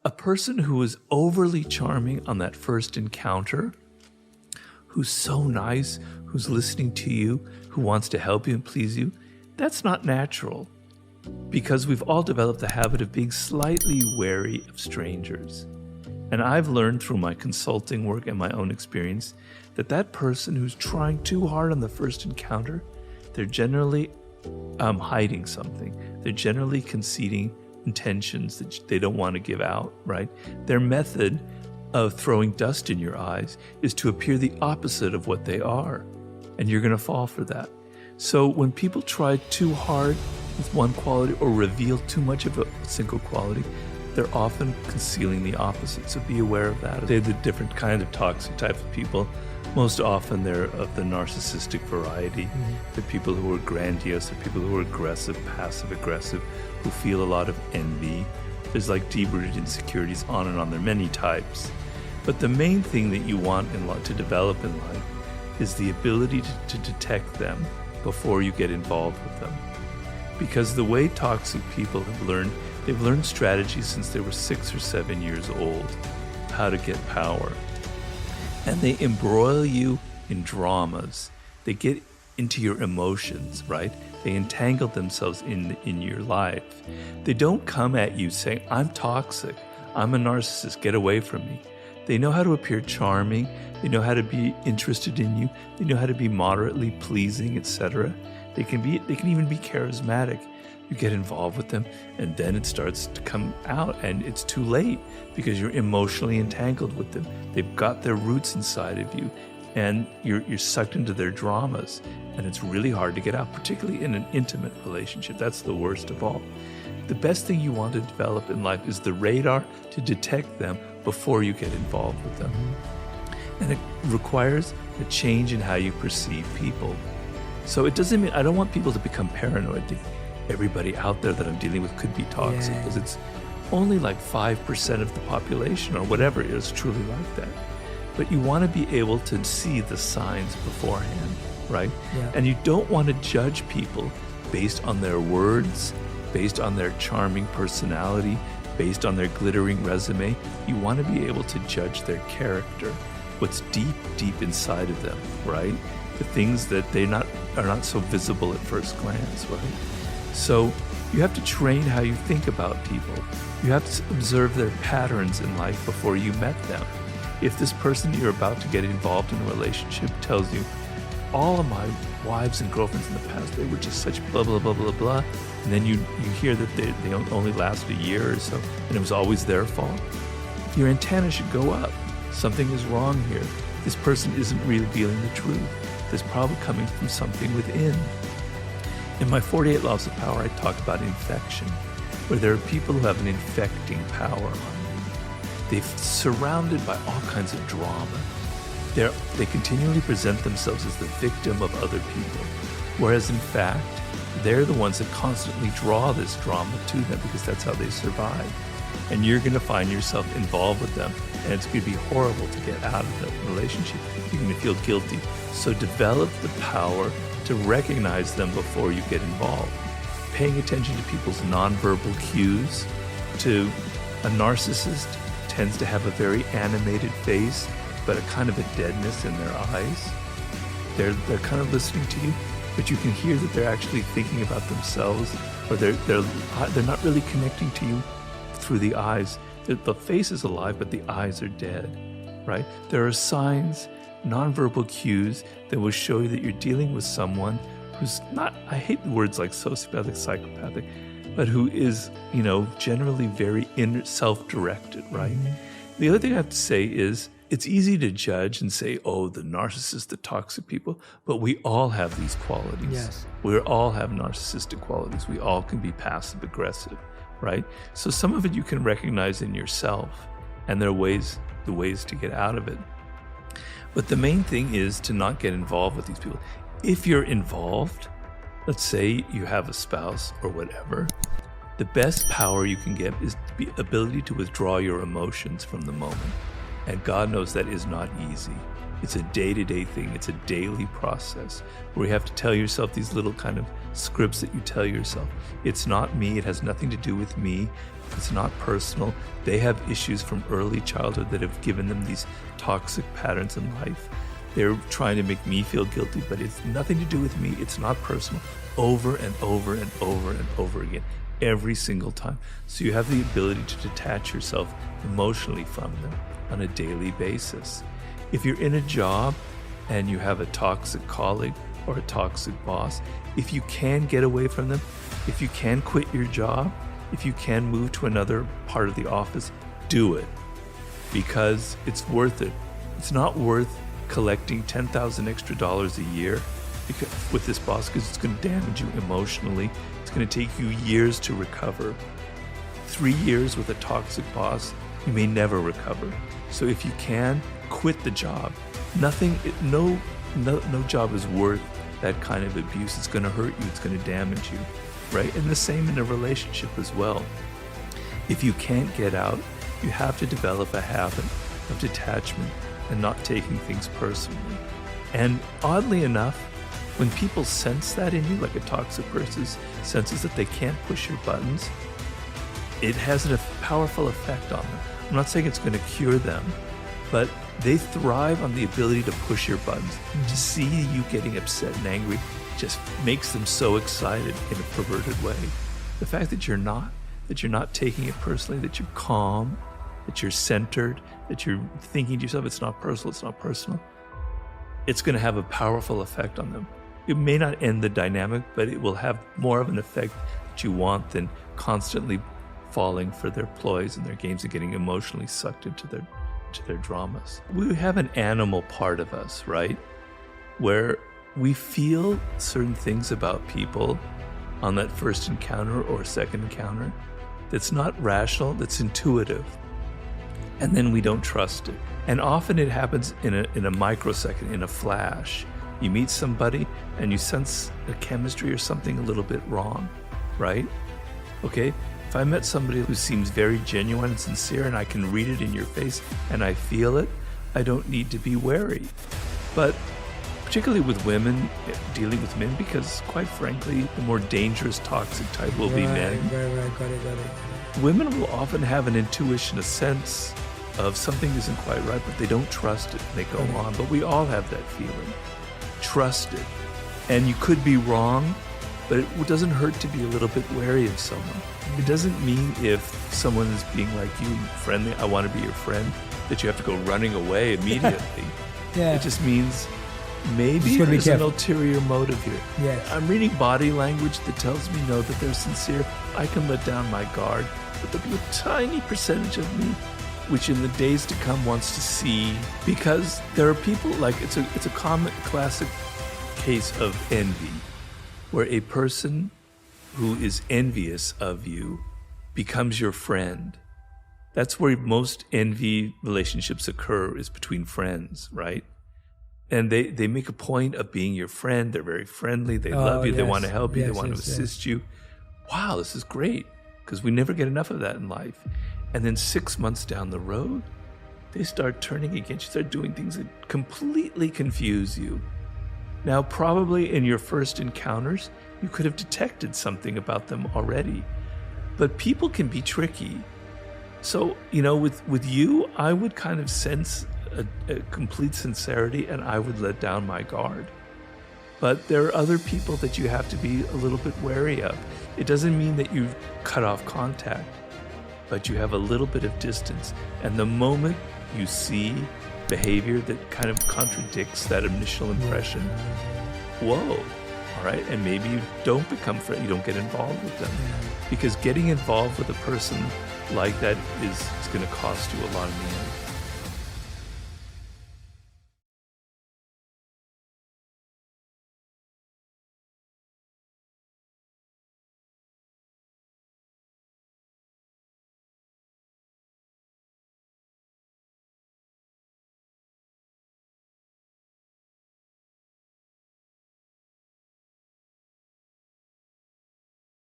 A person who is overly charming on that first encounter, who's so nice, who's listening to you, who wants to help you and please you, that's not natural, because we've all developed the habit of being slightly wary of strangers. And I've learned through my consulting work and my own experience that that person who's trying too hard on the first encounter, they're generally hiding something. They're generally conceding intentions that they don't want to give out, right? Their method of throwing dust in your eyes is to appear the opposite of what they are, and you're going to fall for that. So when people try too hard with one quality or reveal too much of a single quality, they're often concealing the opposite. So be aware of that. They're the different kind of toxic type of people. Most often they're of the narcissistic variety. The people who are grandiose, the people who are aggressive, passive-aggressive, who feel a lot of envy. There's like deep-rooted insecurities, on and on. There are many types. But the main thing that you want to develop in life is the ability to detect them before you get involved with them. Because the way toxic people have learned, they've learned strategies since they were 6 or 7 years old, how to get power. And they embroil you in dramas. They get into your emotions, right? They entangle themselves in your life. They don't come at you saying, I'm toxic, I'm a narcissist, get away from me. They know how to appear charming, they know how to be interested in you, they know how to be moderately pleasing, etc. They can even be charismatic. You get involved with them, and then it starts to come out, and it's too late because you're emotionally entangled with them. They've got their roots inside of you, and you're sucked into their dramas, and it's really hard to get out, particularly in an intimate relationship. That's the worst of all. The best thing you want to develop in life is the radar to detect them before you get involved with them. And it requires a change in how you perceive people. So it doesn't mean, I don't want people to become paranoid. Everybody out there that I'm dealing with could be toxic, because it's only like 5% of the population or whatever is truly like that. But you want to be able to see the signs beforehand, right? Yeah. And you don't want to judge people based on their words, based on their charming personality, based on their glittering resume. You want to be able to judge their character, what's deep, deep inside of them, right? The things that are not so visible at first glance, right? So you have to train how you think about people. You have to observe their patterns in life before you met them. If this person you're about to get involved in a relationship tells you, all of my wives and girlfriends in the past, they were just such blah, blah, blah, blah, blah, and then you hear that they only lasted a year or so, and it was always their fault, your antenna should go up. Something is wrong here. This person isn't revealing the truth. It's probably coming from something within. In my 48 Laws of Power, I talk about infection, where there are people who have an infecting power on you. They're surrounded by all kinds of drama. They continually present themselves as the victim of other people, whereas in fact, they're the ones that constantly draw this drama to them because that's how they survive. And you're going to find yourself involved with them, and it's going to be horrible to get out of the relationship. You're going to feel guilty. So develop the power to recognize them before you get involved. Paying attention to people's nonverbal cues. A narcissist tends to have a very animated face, but a kind of a deadness in their eyes. They're kind of listening to you, but you can hear that they're actually thinking about themselves, or they're not really connecting to you through the eyes. The face is alive, but the eyes are dead, right? There are signs, nonverbal cues that will show you that you're dealing with someone who's not, I hate the words like sociopathic, psychopathic, but who is, generally very self-directed, right? The other thing I have to say is, it's easy to judge and say, oh, the narcissists, the toxic people, but we all have these qualities. Yes. We all have narcissistic qualities. We all can be passive-aggressive, right? So some of it you can recognize in yourself, and there are the ways to get out of it. But the main thing is to not get involved with these people. If you're involved, let's say you have a spouse or whatever, the best power you can get is the ability to withdraw your emotions from the moment. And God knows that is not easy. It's a day-to-day thing. It's a daily process where you have to tell yourself these little kind of scripts that you tell yourself. It's not me. It has nothing to do with me. It's not personal. They have issues from early childhood that have given them these toxic patterns in life. They're trying to make me feel guilty, but it's nothing to do with me. It's not personal. Over and over and over and over again, every single time. So you have the ability to detach yourself emotionally from them on a daily basis. If you're in a job and you have a toxic colleague or a toxic boss, if you can get away from them, if you can quit your job, if you can move to another part of the office, do it, because it's worth it. It's not worth collecting $10,000 extra a year with this boss, because it's going to damage you emotionally. It's going to take you years to recover. 3 years with a toxic boss, you may never recover. So if you can, quit the job. No job is worth that kind of abuse. It's going to hurt you. It's going to damage you, right? And the same in a relationship as well. If you can't get out, you have to develop a habit of detachment and not taking things personally. And oddly enough, when people sense that in you, like a toxic person senses that they can't push your buttons, it has a powerful effect on them. I'm not saying it's going to cure them, but they thrive on the ability to push your buttons. To see you getting upset and angry just makes them so excited in a perverted way. The fact that you're not taking it personally, that you're calm, that you're centered, that you're thinking to yourself, it's not personal, it's going to have a powerful effect on them. It may not end the dynamic, but it will have more of an effect that you want than constantly falling for their ploys and their games and getting emotionally sucked into their dramas. We have an animal part of us, right? Where we feel certain things about people on that first encounter or second encounter that's not rational, that's intuitive. And then we don't trust it. And often it happens in a microsecond, in a flash. You meet somebody and you sense a chemistry or something a little bit wrong, right? Okay, if I met somebody who seems very genuine and sincere and I can read it in your face and I feel it, I don't need to be wary. But particularly with women, dealing with men, because quite frankly, the more dangerous toxic type will be men. Right, got it. Women will often have an intuition, a sense of something isn't quite right, but they don't trust it and they go on. But we all have that feeling. Trust it. And you could be wrong, but it doesn't hurt to be a little bit wary of someone. It doesn't mean if someone is being like you, friendly, I want to be your friend, that you have to go running away immediately. Yeah. It just means maybe there's an ulterior motive here. Yes. I'm reading body language that tells me no, that they're sincere. I can let down my guard, but there'll be a tiny percentage of me which in the days to come wants to see, because there are people like, it's a common classic case of envy, where a person who is envious of you becomes your friend. That's where most envy relationships occur, is between friends, right? And they make a point of being your friend. They're very friendly. They love you. Yes. They want to help you. They want to assist you. Wow, this is great, because we never get enough of that in life. And then 6 months down the road, they start turning against you, start doing things that completely confuse you. Now, probably in your first encounters, you could have detected something about them already. But people can be tricky. So, with you, I would kind of sense a complete sincerity, and I would let down my guard. But there are other people that you have to be a little bit wary of. It doesn't mean that you've cut off contact, but you have a little bit of distance. And the moment you see behavior that kind of contradicts that initial impression, whoa, all right, and maybe you don't become friends, you don't get involved with them. Because getting involved with a person like that is going to cost you a lot in the end.